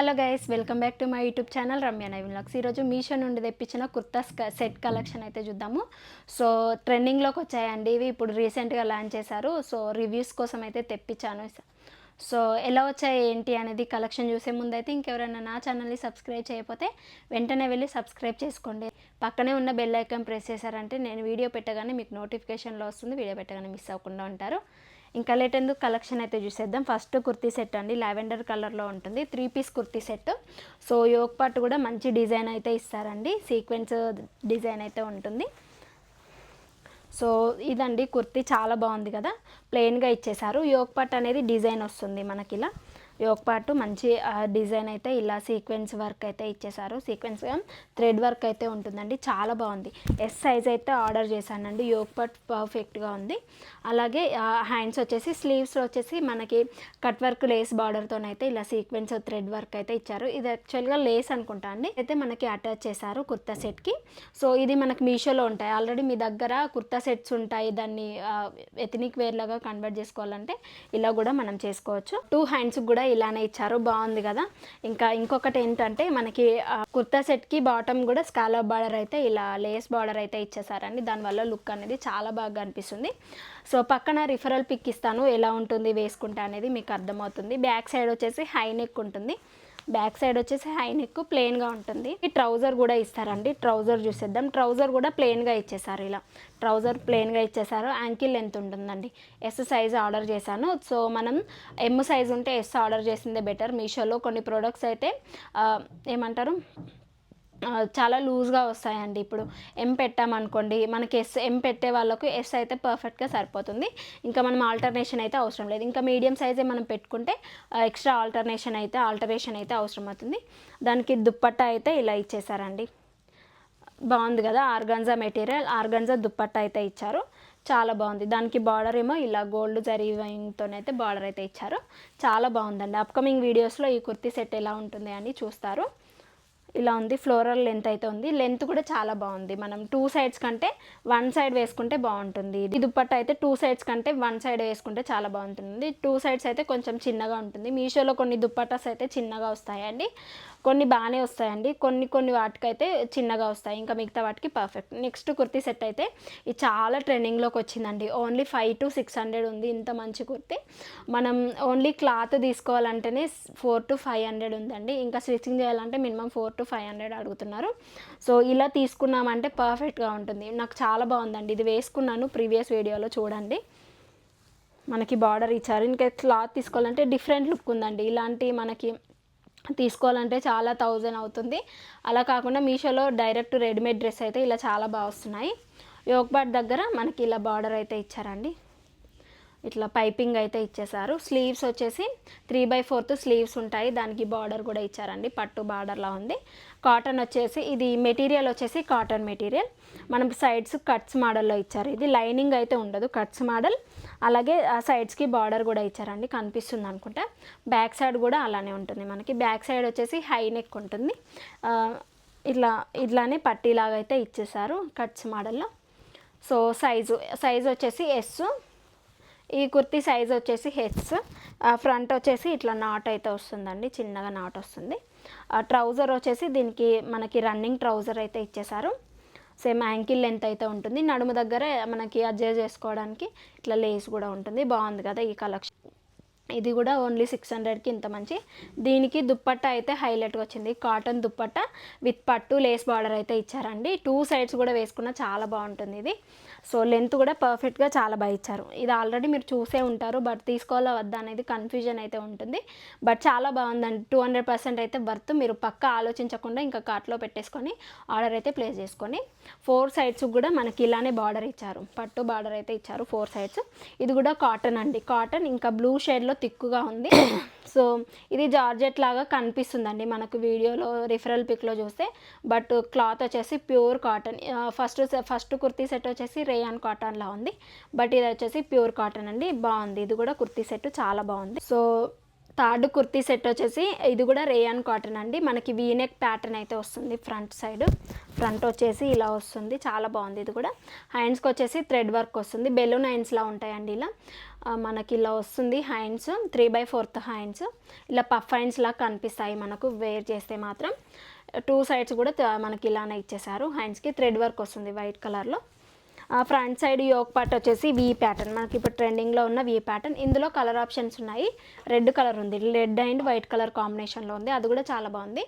Hello guys, welcome back to my YouTube channel Ramya Naveen vlogs. ఈరోజు మీషో నుండి తెప్పించిన కుర్తా సెట్ కలెక్షన్ అయితే చూద్దాము. సో ట్రెండింగ్లోకి వచ్చాయండి ఇవి, ఇప్పుడు రీసెంట్గా లాంచ్ చేశారు. సో రివ్యూస్ కోసం అయితే తెప్పించాను. సో ఎలా వచ్చాయి ఏంటి అనేది కలెక్షన్ చూసే ముందు అయితే ఇంకెవరైనా నా ఛానల్ని సబ్స్క్రైబ్ చేయకపోతే వెంటనే వెళ్ళి సబ్స్క్రైబ్ చేసుకోండి. పక్కనే ఉన్న బెల్ ఐకాన్ ప్రెస్ చేశారంటే నేను వీడియో పెట్టగానే మీకు నోటిఫికేషన్లో వస్తుంది, వీడియో పెట్టగానే మిస్ అవ్వకుండా ఉంటారు. ఇంకా లేట్ ఎందుకు కలెక్షన్ అయితే చూసేద్దాం. ఫస్ట్ కుర్తీ సెట్ అండి, లావెండర్ కలర్లో ఉంటుంది, 3 piece kurti set. So yoke part కూడా మంచి డిజైన్ అయితే ఇస్తారండి, సీక్వెన్స్ డిజైన్ అయితే ఉంటుంది. సో ఇదండి కుర్తీ, చాలా బాగుంది కదా, ప్లెయిన్గా ఇచ్చేసారు. యోక్ పార్ట్ అనేది డిజైన్ వస్తుంది మనకి ఇలా, యోక్ పార్ట్ మంచి డిజైన్ అయితే ఇలా సీక్వెన్స్ వర్క్ అయితే ఇచ్చేసారు. సీక్వెన్స్గా థ్రెడ్ వర్క్ అయితే ఉంటుందండి, చాలా బాగుంది. ఎస్ సైజ్ అయితే ఆర్డర్ చేశానండి. యోక్ పార్ట్ పర్ఫెక్ట్గా ఉంది. అలాగే హ్యాండ్స్ వచ్చేసి, స్లీవ్స్లో వచ్చేసి మనకి కట్ వర్క్ లేస్ బార్డర్తోనైతే ఇలా సీక్వెన్స్ థ్రెడ్ వర్క్ అయితే ఇచ్చారు. ఇది యాక్చువల్గా లేస్ అనుకుంటా అండి, అయితే మనకి అటాచ్ చేశారు కుర్తా సెట్కి. సో ఇది మనకి మీషోలో ఉంటాయి ఆల్రెడీ. మీ దగ్గర కుర్తా సెట్స్ ఉంటాయి, దాన్ని ఎథనిక్ వేర్ లాగా కన్వర్ట్ చేసుకోవాలంటే ఇలా కూడా మనం చేసుకోవచ్చు. 2 హ్యాండ్స్ కూడా ఇలానే ఇచ్చారు, బాగుంది కదా. ఇంకొకటి ఏంటంటే మనకి కుర్తా సెట్కి బాటమ్ కూడా స్కాలప్ బార్డర్ అయితే ఇలా లేస్ బార్డర్ అయితే ఇచ్చేసారండి. దానివల్ల లుక్ అనేది చాలా బాగా అనిపిస్తుంది. సో పక్కన రిఫరల్ పిక్ ఇస్తాను, ఎలా ఉంటుంది వేసుకుంటా అనేది మీకు అర్థమవుతుంది. బ్యాక్ సైడ్ వచ్చేసి హై నెక్ ఉంటుంది, బ్యాక్ సైడ్ వచ్చేసి హై నెక్ ప్లెయిన్గా ఉంటుంది. ఈ ట్రౌజర్ కూడా ఇస్తారండి, ట్రౌజర్ చూసేద్దాం. ట్రౌజర్ కూడా ప్లెయిన్గా ఇచ్చేసారు, ఇలా ట్రౌజర్ ప్లెయిన్గా ఇచ్చేసారు. యాంకిల్ లెంత్ ఉంటుందండి. ఎస్ సైజ్ ఆర్డర్ చేశాను. సో మనం ఎమ్ సైజ్ ఉంటే ఎస్ ఆర్డర్ చేసిందే బెటర్. మీషోలో కొన్ని ప్రోడక్ట్స్ అయితే ఏమంటారు, చాలా లూజ్గా వస్తాయండి. ఇప్పుడు ఎం పెట్టామనుకోండి, మనకి ఎం పెట్టే వాళ్ళకు ఎస్ అయితే పర్ఫెక్ట్గా సరిపోతుంది, ఇంకా మనం ఆల్టర్నేషన్ అయితే అవసరం లేదు. ఇంకా మీడియం సైజే మనం పెట్టుకుంటే ఎక్స్ట్రా ఆల్టరేషన్ అయితే అవసరం అవుతుంది. దానికి దుప్పట్టా అయితే ఇలా ఇచ్చేసారండి, బాగుంది కదా. ఆర్గాన్జా మెటీరియల్, ఆర్గాన్జా దుప్పట్టా అయితే ఇచ్చారు, చాలా బాగుంది. దానికి బార్డర్ ఏమో ఇలా గోల్డ్ జరీతోనైతే బార్డర్ అయితే ఇచ్చారు, చాలా బాగుందండి. అప్కమింగ్ వీడియోస్లో ఈ కుర్తీ సెట్ ఎలా ఉంటుంది అని చూస్తారు. ఇలా ఉంది, ఫ్లోరల్ లెంత్ అయితే ఉంది. లెంత్ కూడా చాలా బాగుంది. మనం 2 సైడ్స్ కంటే 1 సైడ్ వేసుకుంటే బాగుంటుంది. ఈ దుప్పట్ట అయితే 2 సైడ్స్ కంటే 1 సైడ్ వేసుకుంటే చాలా బాగుంటుంది. 2 సైడ్స్ అయితే కొంచెం చిన్నగా ఉంటుంది. మీషోలో కొన్ని దుప్పట్టాస్ అయితే చిన్నగా వస్తాయండి, కొన్ని బాగానే వస్తాయండి, కొన్ని వాటికైతే చిన్నగా వస్తాయి, ఇంకా మిగతా వాటికి పర్ఫెక్ట్. నెక్స్ట్ కుర్తీ సెట్ అయితే ఇది చాలా ట్రెండింగ్లోకి వచ్చిందండి. ఓన్లీ 500 to 600 ఉంది. ఇంత మంచి కుర్తీ మనం ఓన్లీ క్లాత్ తీసుకోవాలంటేనే 400 to 500 ఉందండి. ఇంకా స్టిచ్చింగ్ చేయాలంటే మినిమం 400 to 500 అడుగుతున్నారు. సో ఇలా తీసుకున్నామంటే పర్ఫెక్ట్గా ఉంటుంది. నాకు చాలా బాగుందండి, ఇది వేసుకున్నాను ప్రీవియస్ వీడియోలో చూడండి. మనకి బార్డర్ ఇచ్చారు. ఇంకా క్లాత్ తీసుకోవాలంటే డిఫరెంట్ లుక్ ఉందండి. ఇలాంటి మనకి తీసుకోవాలంటే చాలా 1000 అవుతుంది. అలా కాకుండా మీషోలో డైరెక్ట్ రెడీమేడ్ డ్రెస్ అయితే ఇలా చాలా బాగా వస్తున్నాయి. యోక్ పార్ట్ దగ్గర మనకి ఇలా బార్డర్ అయితే ఇచ్చారండి, ఇట్లా పైపింగ్ అయితే ఇచ్చేసారు. స్లీవ్స్ వచ్చేసి 3/4 స్లీవ్స్ ఉంటాయి, దానికి బార్డర్ కూడా ఇచ్చారండి, పట్టు బార్డర్లా ఉంది. కాటన్ వచ్చేసి, ఇది మెటీరియల్ వచ్చేసి కాటన్ మెటీరియల్. మనం సైడ్స్ కట్స్ మోడల్లో ఇచ్చారు. ఇది లైనింగ్ అయితే ఉండదు, కట్స్ మోడల్. అలాగే ఆ సైడ్స్కి బార్డర్ కూడా ఇచ్చారండి, కనిపిస్తుంది అనుకుంటా. బ్యాక్ సైడ్ కూడా అలానే ఉంటుంది మనకి. బ్యాక్ సైడ్ వచ్చేసి హై నెక్ ఉంటుంది, ఇట్లానే పట్టీలాగా అయితే ఇచ్చేసారు కట్స్ మోడల్లో. సో సైజు వచ్చేసి ఎస్. ఈ కుర్తీ సైజ్ వచ్చేసి హెచ్. ఫ్రంట్ వచ్చేసి ఇట్లా నాట్ అయితే వస్తుందండి, చిన్నగా నాట్ వస్తుంది. ట్రౌజర్ వచ్చేసి దీనికి మనకి రన్నింగ్ ట్రౌజర్ అయితే ఇచ్చేసారు. సేమ్ యాంకిల్ లెంత్ అయితే ఉంటుంది. నడుము దగ్గర మనకి అడ్జస్ట్ చేసుకోవడానికి ఇట్లా లేస్ కూడా ఉంటుంది. బాగుంది కదా ఈ కలెక్షన్. ఇది కూడా ఓన్లీ 600కి ఇంత మంచి. దీనికి దుప్పట్టా అయితే హైలైట్గా వచ్చింది, కాటన్ దుప్పట్టా విత్ పట్టు లేస్ బార్డర్ అయితే ఇచ్చారండి. 2 సైడ్స్ కూడా వేసుకున్న చాలా బాగుంటుంది ఇది. సో లెంత్ కూడా పర్ఫెక్ట్గా చాలా బాగా ఇచ్చారు. ఇది ఆల్రెడీ మీరు చూసే ఉంటారు, బట్ తీసుకోవాలా వద్దా అనేది కన్ఫ్యూజన్ అయితే ఉంటుంది. బట్ చాలా బాగుందండి, 200% అయితే వర్త్. మీరు పక్క ఆలోచించకుండా ఇంకా కార్ట్లో పెట్టేసుకొని ఆర్డర్ అయితే ప్లేస్ చేసుకొని. 4 సైడ్స్ కూడా మనకి ఇలానే బార్డర్ ఇచ్చారు, పట్టు బార్డర్ అయితే ఇచ్చారు 4 సైడ్స్. ఇది కూడా కాటన్ అండి, కాటన్. ఇంకా బ్లూ షేడ్లో తిక్కుగా ఉంది. సో ఇది జార్జెట్ లాగా కనిపిస్తుందండి మనకు వీడియోలో, రిఫరల్ పిక్లో చూస్తే. బట్ క్లాత్ వచ్చేసి pure cotton. First kurti set వచ్చేసి రేయాన్ కాటన్లా ఉంది, బట్ ఇది వచ్చేసి ప్యూర్ కాటన్ అండి, బాగుంది. ఇది కూడా కుర్తీ సెట్ చాలా బాగుంది. సో థర్డ్ కుర్తీ సెట్ వచ్చేసి ఇది కూడా రేయాన్ కాటన్ అండి. మనకి వీనెక్ ప్యాటర్న్ అయితే వస్తుంది. ఫ్రంట్ వచ్చేసి ఇలా వస్తుంది, చాలా బాగుంది. ఇది కూడా హ్యాండ్స్కి వచ్చేసి థ్రెడ్ వర్క్ వస్తుంది, బెలూన్ హ్యాండ్స్లా ఉంటాయండి. ఇలా మనకి ఇలా వస్తుంది హ్యాండ్స్, 3/4 హ్యాండ్స్, ఇలా పఫ్ హ్యాండ్స్ లా కనిపిస్తాయి మనకు వేర్ చేస్తే మాత్రం. 2 సైడ్స్ కూడా మనకి ఇలానే ఇచ్చేసారు. హ్యాండ్స్కి థ్రెడ్ వర్క్ వస్తుంది వైట్ కలర్లో. ఫ్రంట్ సైడ్ యోక్ పార్ట్ వచ్చేసి వీ ప్యాటర్న్, మనకి ఇప్పుడు ట్రెండింగ్లో ఉన్న వీ ప్యాటర్న్. ఇందులో కలర్ ఆప్షన్స్ ఉన్నాయి. రెడ్ కలర్ ఉంది, రెడ్ అండ్ వైట్ కలర్ కాంబినేషన్లో ఉంది, అది కూడా చాలా బాగుంది.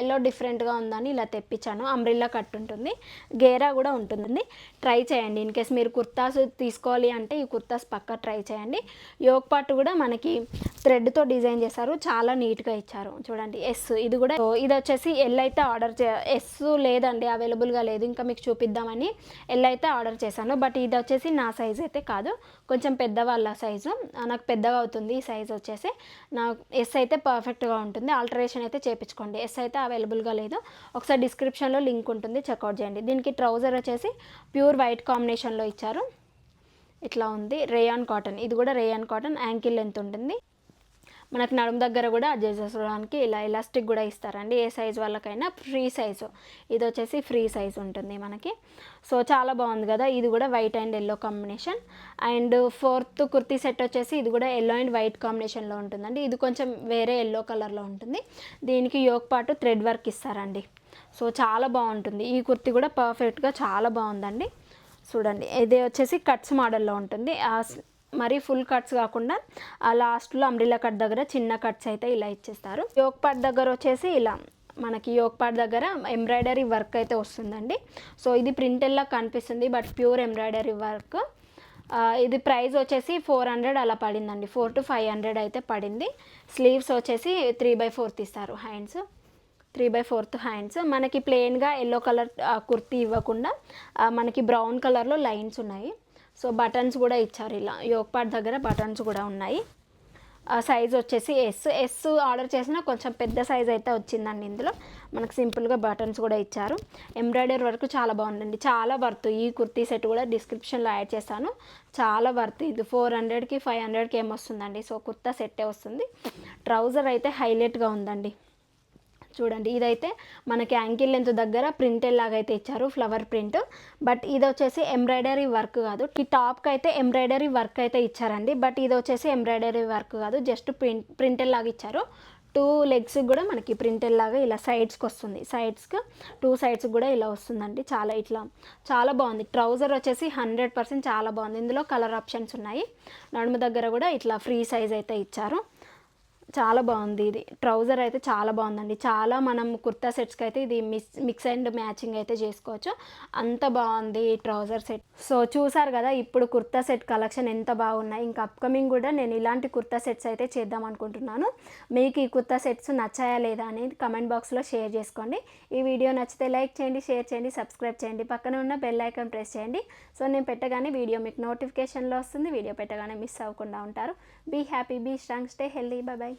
ఎల్లో డిఫరెంట్గా ఉందని ఇలా తెప్పించాను. అంబ్రిల్లా కట్ ఉంటుంది, గేరా కూడా ఉంటుందండి. ట్రై చేయండి. ఇన్ కేస్ మీరు కుర్తాస్ తీసుకోవాలి అంటే ఈ కుర్తాస్ పక్కా ట్రై చేయండి. యోక్ పార్ట్ కూడా మనకి థ్రెడ్తో డిజైన్ చేశారు, చాలా నీట్గా ఇచ్చారు. చూడండి ఎస్, ఇది కూడా ఇది వచ్చేసి ఎల్ అయితే ఎస్ లేదండి, అవైలబుల్గా లేదు. ఇంకా మీకు చూపిద్దామని ఎల్ అయితే ఆర్డర్ చేశాను, బట్ ఇది వచ్చేసి నా సైజ్ అయితే కాదు, కొంచెం పెద్దవాళ్ళ సైజు. నాకు పెద్దగా అవుతుంది ఈ సైజ్ వచ్చేసి. నాకు ఎస్ అయితే పర్ఫెక్ట్గా ఉంటుంది. ఆల్టరేషన్ అయితే చేయించుకోండి. ఎస్ అయితే అవైలబుల్గా లేదు. ఒకసారి డిస్క్రిప్షన్లో లింక్ ఉంటుంది, చెక్అవుట్ చేయండి. దీనికి ట్రౌజర్ వచ్చేసి ప్యూర్ వైట్ కాంబినేషన్లో ఇచ్చారు. ఇట్లా ఉంది, రేయాన్ కాటన్. ఇది కూడా రేయాన్ కాటన్, యాంకిల్ లెంత్ ఉంటుంది. మనకు నడుము దగ్గర కూడా అడ్జస్ట్ చేసుకోవడానికి ఇలా ఎలాస్టిక్ కూడా ఇస్తారండి. ఏ సైజ్ వాళ్ళకైనా ఫ్రీ సైజు. ఇది వచ్చేసి ఫ్రీ సైజ్ ఉంటుంది మనకి. సో చాలా బాగుంది కదా. ఇది కూడా white and yellow combination. And 4th kurti set వచ్చేసి ఇది కూడా ఎల్లో అండ్ వైట్ కాంబినేషన్లో ఉంటుందండి. ఇది కొంచెం వేరే ఎల్లో కలర్లో ఉంటుంది. దీనికి యోక్ పాటు థ్రెడ్ వర్క్ ఇస్తారండి. సో చాలా బాగుంటుంది. ఈ కుర్తీ కూడా పర్ఫెక్ట్గా చాలా బాగుందండి. చూడండి, ఇది వచ్చేసి కట్స్ మోడల్లో ఉంటుంది. మరి ఫుల్ కట్స్ కాకుండా ఆ లాస్ట్లో అంబ్రిల్లా కట్ దగ్గర చిన్న కట్స్ అయితే ఇలా ఇచ్చేస్తారు. యోక్ పార్ట్ దగ్గర వచ్చేసి ఇలా మనకి యోక్ పార్ట్ దగ్గర ఎంబ్రాయిడరీ వర్క్ అయితే వస్తుందండి. సో ఇది ప్రింటెల్లా కనిపిస్తుంది, బట్ ప్యూర్ ఎంబ్రాయిడరీ వర్క్. ఇది ప్రైస్ వచ్చేసి 400 అలా పడిందండి, 400 to 500 అయితే పడింది. స్లీవ్స్ వచ్చేసి 3/4 ఇస్తారు. Hands 3/4 hands. మనకి ప్లెయిన్గా ఎల్లో కలర్ కుర్తీ ఇవ్వకుండా మనకి బ్రౌన్ కలర్లో లైన్స్ ఉన్నాయి. సో బటన్స్ కూడా ఇచ్చారు. ఇలా యోక్ పార్ట్ దగ్గర బటన్స్ కూడా ఉన్నాయి. సైజ్ వచ్చేసి ఎస్ ఆర్డర్ చేసినా కొంచెం పెద్ద సైజ్ అయితే వచ్చిందండి. ఇందులో మనకు సింపుల్గా బటన్స్ కూడా ఇచ్చారు. ఎంబ్రాయిడరీ వర్క్ చాలా బాగుందండి, చాలా వర్త్. ఈ కుర్తీ సెట్ కూడా డిస్క్రిప్షన్లో యాడ్ చేస్తాను, చాలా వర్త్. ఇది 400కి 500కి ఏమొస్తుందండి. సో కుర్తా సెట్టే వస్తుంది. ట్రౌజర్ అయితే హైలైట్గా ఉందండి. చూడండి, ఇదైతే మనకి యాంకిల్ లెంత్ దగ్గర ప్రింటెల్ లాగా అయితే ఇచ్చారు, ఫ్లవర్ ప్రింట్. బట్ ఇది వచ్చేసి ఎంబ్రాయిడరీ వర్క్ కాదు. ఈ టాప్కి అయితే ఎంబ్రాయిడరీ వర్క్ అయితే ఇచ్చారండి, బట్ ఇది వచ్చేసి ఎంబ్రాయిడరీ వర్క్ కాదు, జస్ట్ ప్రింటెల్ లాగా ఇచ్చారు. 2 లెగ్స్కి కూడా మనకి ప్రింటెల్ లాగా ఇలా సైడ్స్కి వస్తుంది. సైడ్స్కి 2 సైడ్స్కి కూడా ఇలా వస్తుందండి. చాలా బాగుంది. ట్రౌజర్ వచ్చేసి 100% చాలా బాగుంది. ఇందులో కలర్ ఆప్షన్స్ ఉన్నాయి. నడుము దగ్గర కూడా ఇట్లా ఫ్రీ సైజ్ అయితే ఇచ్చారు. చాలా బాగుంది. ఇది ట్రౌజర్ అయితే చాలా బాగుందండి. చాలా మనం కుర్తా సెట్స్కి అయితే ఇది మిక్స్ అండ్ మ్యాచింగ్ అయితే చేసుకోవచ్చు, అంత బాగుంది ఈ ట్రౌజర్ సెట్. సో చూసారు కదా ఇప్పుడు కుర్తా సెట్ కలెక్షన్ ఎంత బాగున్నాయి. ఇంకా అప్కమింగ్ కూడా నేను ఇలాంటి కుర్తా సెట్స్ అయితే చేద్దాం అనుకుంటున్నాను. మీకు ఈ కుర్తా సెట్స్ నచ్చాయా లేదా అనేది కమెంట్ బాక్స్లో షేర్ చేసుకోండి. ఈ వీడియో నచ్చితే లైక్ చేయండి, షేర్ చేయండి, సబ్స్క్రైబ్ చేయండి, పక్కన ఉన్న బెల్ ఐకాన్ ప్రెస్ చేయండి. సో నేను పెట్టగానే వీడియో మీకు నోటిఫికేషన్లో వస్తుంది. వీడియో పెట్టగానే మిస్ అవ్వకుండా ఉంటారు. Be happy, be strong, stay healthy. Bye bye.